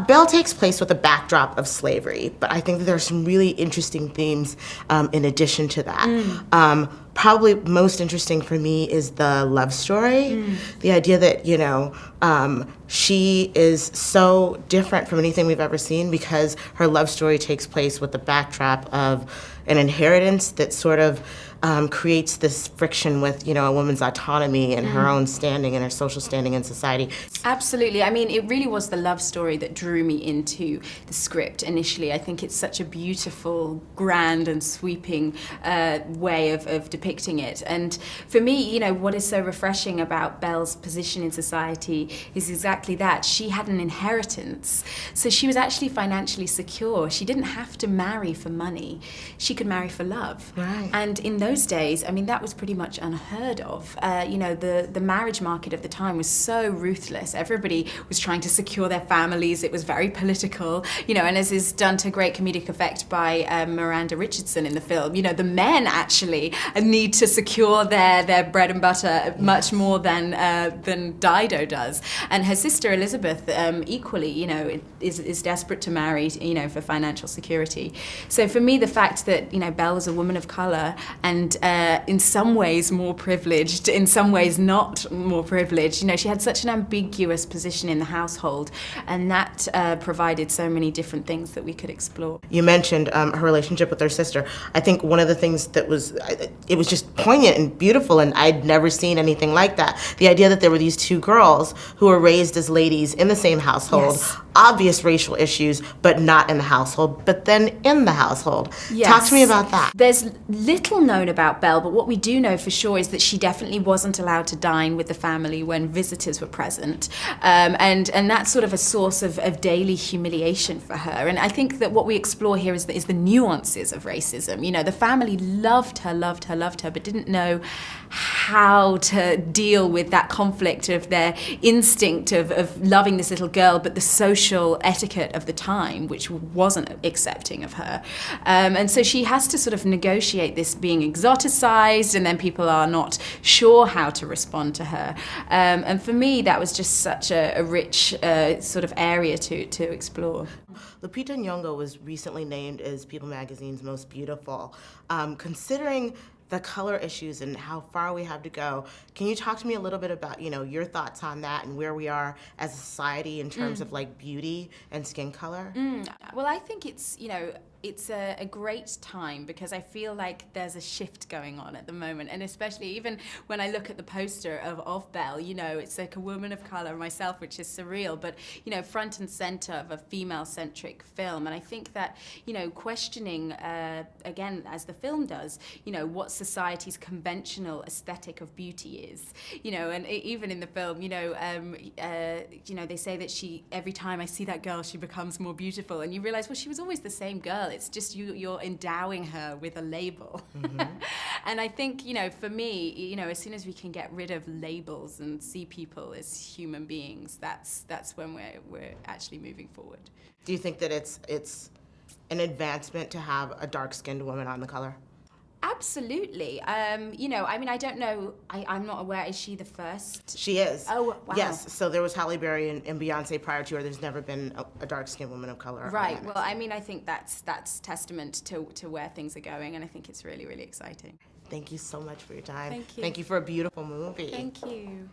Belle takes place with a backdrop of slavery, but I think that there are some really interesting themes in addition to that. Probably most interesting for me is the love story. The idea that, she is so different from anything we've ever seen because her love story takes place with the backdrop of an inheritance that sort of creates this friction with, a woman's autonomy and her own standing and her social standing in society. Absolutely. I mean, it really was the love story that drew me into the script initially. I think it's such a beautiful, grand and sweeping way of depicting it. And for me, what is so refreshing about Belle's position in society is exactly that. She had an inheritance. So she was actually financially secure. She didn't have to marry for money. She could marry for love. Right. And in those days, I mean, that was pretty much unheard of. The marriage market of the time was so ruthless. Everybody was trying to secure their families. It was very political, and as is done to great comedic effect by Miranda Richardson in the film, the men actually need to secure their bread and butter much more than Dido does. And her sister Elizabeth equally, is desperate to marry, for financial security. So for me, the fact that, Belle was a woman of color and in some ways more privileged, in some ways not more privileged, she had such an ambiguous position in the household, and that provided so many different things that we could explore. You mentioned her relationship with her sister. I think one of the things that was just poignant and beautiful, and I'd never seen anything like that. The idea that there were these two girls who were raised as ladies in the same household, yes. Obvious racial issues, but not in the household, but then in the household. Yes. Talk to me about that. There's little known about Belle, but what we do know for sure is that she definitely wasn't allowed to dine with the family when visitors were present. And that's sort of a source of daily humiliation for her. And I think that what we explore here is the nuances of racism. The family loved her, but didn't know how to deal with that conflict of their instinct of loving this little girl, but the social etiquette of the time, which wasn't accepting of her. And so she has to sort of negotiate this being exoticized, and then people are not sure how to respond to her. And for me, that was just such a rich sort of area to explore. Lupita Nyong'o was recently named as People Magazine's Most Beautiful. Considering the color issues and how far we have to go, can you talk to me a little bit about, your thoughts on that and where we are as a society in terms of like beauty and skin color? Well, I think it's a great time because I feel like there's a shift going on at the moment, and especially even when I look at the poster of Belle, it's like a woman of color, myself, which is surreal, but front and center of a female-centric film. And I think that questioning again, as the film does, what society's conventional aesthetic of beauty is, and even in the film, they say that every time I see that girl, she becomes more beautiful, and you realize, well, she was always the same girl. It's just you're endowing her with a label. And I think, for me, as soon as we can get rid of labels and see people as human beings, that's when we're actually moving forward. Do you think that it's an advancement to have a dark-skinned woman on the color? Absolutely. I don't know. I'm not aware. Is she the first? She is. Oh, wow. Yes. So there was Halle Berry and Beyonce prior to her. There's never been a dark-skinned woman of color. Right. Well, I think that's testament to where things are going, and I think it's really, really exciting. Thank you so much for your time. Thank you. Thank you for a beautiful movie. Thank you.